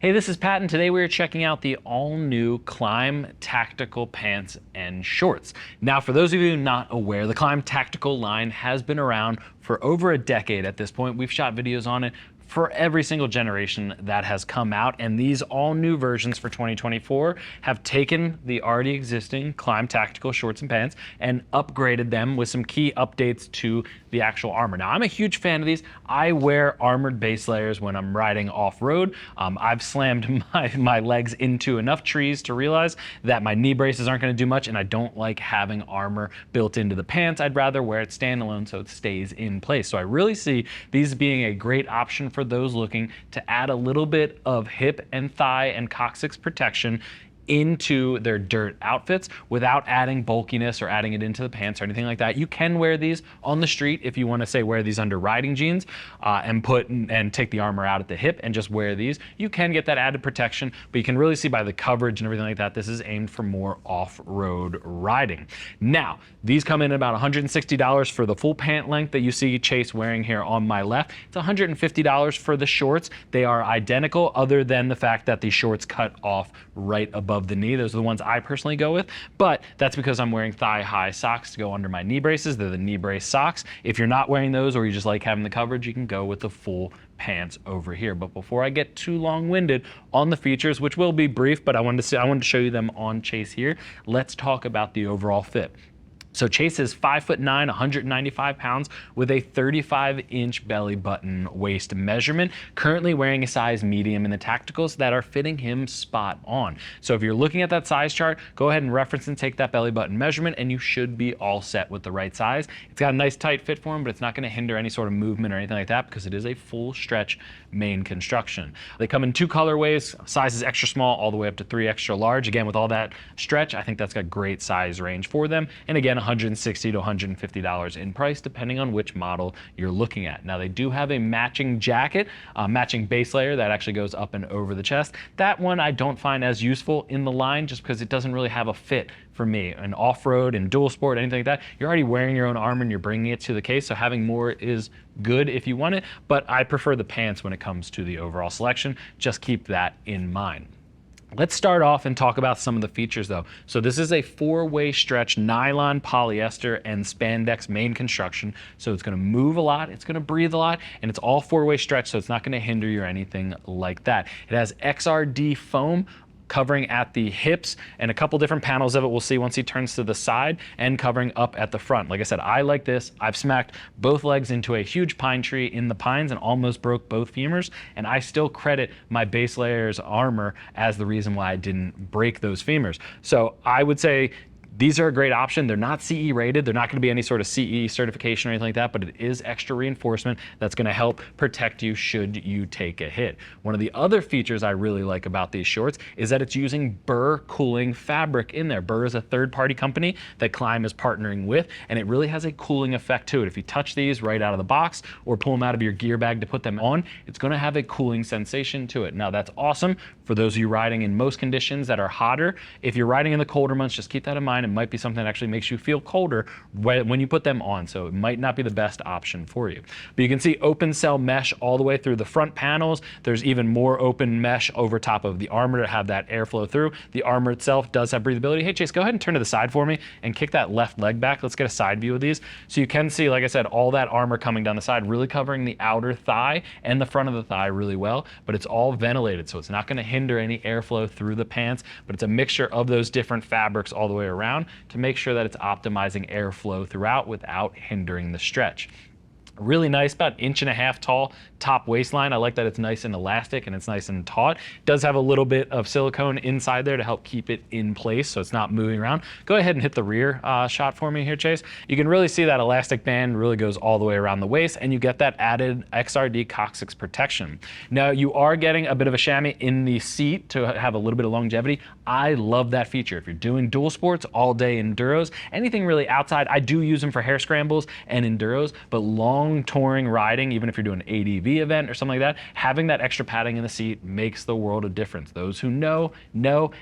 Hey, this is Pat, and today we are checking out the all-new Klim Tactical Pants and Shorts. Now, for those of you not aware, the Klim Tactical line has been around for over a decade at this point. We've shot videos on it for every single generation that has come out, and these all new versions for 2024 have taken the already existing Klim Tactical shorts and pants and upgraded them with some key updates to the actual armor. Now, I'm a huge fan of these. I wear armored base layers when I'm riding off-road. I've slammed my legs into enough trees to realize that my knee braces aren't going to do much, and I don't like having armor built into the pants. I'd rather wear it standalone so it stays in place. So I really see these being a great option for those looking to add a little bit of hip and thigh and coccyx protection into their dirt outfits without adding bulkiness or adding it into the pants or anything like that. You can wear these on the street if you want to, say, wear these under riding jeans and take the armor out at the hip and just wear these. You can get that added protection, but you can really see by the coverage and everything like that, this is aimed for more off-road riding. Now, these come in at about $160 for the full pant length that you see Chase wearing here on my left. It's $150 for the shorts. They are identical other than the fact that the shorts cut off right above the knee. Those are the ones I personally go with, but that's because I'm wearing thigh-high socks to go under my knee braces. They're the knee brace socks. If you're not wearing those or you just like having the coverage, you can go with the full pants over here. But before I get too long-winded on the features, which will be brief, but I wanted to show you them on Chase here, let's talk about the overall fit. So Chase is 5'9", 195 pounds with a 35-inch belly button waist measurement, currently wearing a size medium in the tacticals that are fitting him spot on. So if you're looking at that size chart, go ahead and reference and take that belly button measurement and you should be all set with the right size. It's got a nice tight fit for him, but it's not gonna hinder any sort of movement or anything like that because it is a full stretch main construction. They come in two colorways, sizes extra small all the way up to 3 extra large. Again, with all that stretch, I think that's got great size range for them. And again, $160 to $150 in price, depending on which model you're looking at. Now, they do have a matching jacket, matching base layer that actually goes up and over the chest. That one I don't find as useful in the line just because it doesn't really have a fit for me. And off-road and dual sport, anything like that, you're already wearing your own armor and you're bringing it to the case, so having more is good if you want it, but I prefer the pants when it comes to the overall selection. Just keep that in mind. Let's start off and talk about some of the features though. So this is a 4-way stretch nylon, polyester, and spandex main construction. So it's gonna move a lot, it's gonna breathe a lot, and it's all 4-way stretch, so it's not gonna hinder you or anything like that. It has XRD foam covering at the hips and a couple different panels of it we'll see once he turns to the side, and covering up at the front. Like I said, I like this. I've smacked both legs into a huge pine tree in the pines and almost broke both femurs, and I still credit my base layers armor as the reason why I didn't break those femurs. So I would say these are a great option. They're not CE rated. They're not going to be any sort of CE certification or anything like that, but it is extra reinforcement that's going to help protect you should you take a hit. One of the other features I really like about these shorts is that it's using Brrr cooling fabric in there. Brrr is a third-party company that Klim is partnering with, and it really has a cooling effect to it. If you touch these right out of the box or pull them out of your gear bag to put them on, it's going to have a cooling sensation to it. Now, that's awesome for those of you riding in most conditions that are hotter. If you're riding in the colder months, just keep that in mind. It might be something that actually makes you feel colder when you put them on, so it might not be the best option for you. But you can see open cell mesh all the way through the front panels. There's even more open mesh over top of the armor to have that airflow through. The armor itself does have breathability. Hey Chase, go ahead and turn to the side for me and kick that left leg back. Let's get a side view of these. So you can see, like I said, all that armor coming down the side, really covering the outer thigh and the front of the thigh really well, but it's all ventilated, so it's not going to hinder any airflow through the pants, but it's a mixture of those different fabrics all the way around to make sure that it's optimizing airflow throughout without hindering the stretch. Really nice, about 1.5 inches tall top waistline. I like that it's nice and elastic and it's nice and taut. It does have a little bit of silicone inside there to help keep it in place so it's not moving around. Go ahead and hit the rear shot for me here, Chase. You can really see that elastic band really goes all the way around the waist, and you get that added XRD coccyx protection. Now, you are getting a bit of a chamois in the seat to have a little bit of longevity. I love that feature. If you're doing dual sports, all day enduros, anything really outside, I do use them for hair scrambles and enduros, but long long touring riding, even if you're doing an ADV event or something like that, having that extra padding in the seat makes the world of difference. Those who know,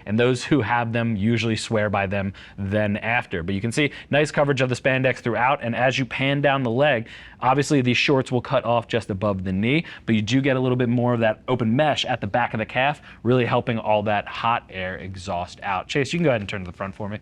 and those who have them usually swear by them then after. But you can see nice coverage of the spandex throughout, and as you pan down the leg, obviously these shorts will cut off just above the knee, but you do get a little bit more of that open mesh at the back of the calf, really helping all that hot air exhaust out. Chase, you can go ahead and turn to the front for me.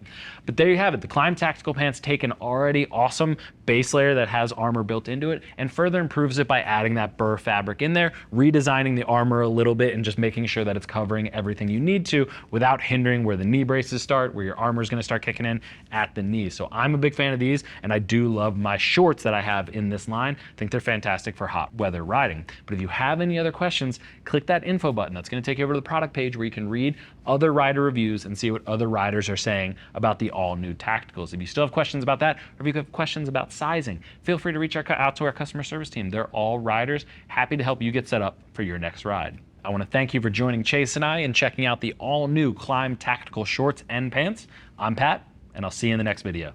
But there you have it. The Klim Tactical Pants take an already awesome base layer that has armor built into it and further improves it by adding that Brrr fabric in there, redesigning the armor a little bit and just making sure that it's covering everything you need to without hindering where the knee braces start, where your armor is going to start kicking in at the knee. So I'm a big fan of these, and I do love my shorts that I have in this line. I think they're fantastic for hot weather riding. But if you have any other questions, click that info button. That's going to take you over to the product page where you can read other rider reviews and see what other riders are saying about the all new tacticals. If you still have questions about that, or if you have questions about sizing, feel free to reach out to our customer service team. They're all riders, happy to help you get set up for your next ride. I want to thank you for joining Chase and I and checking out the all new Klim Tactical Shorts and Pants. I'm Pat, and I'll see you in the next video.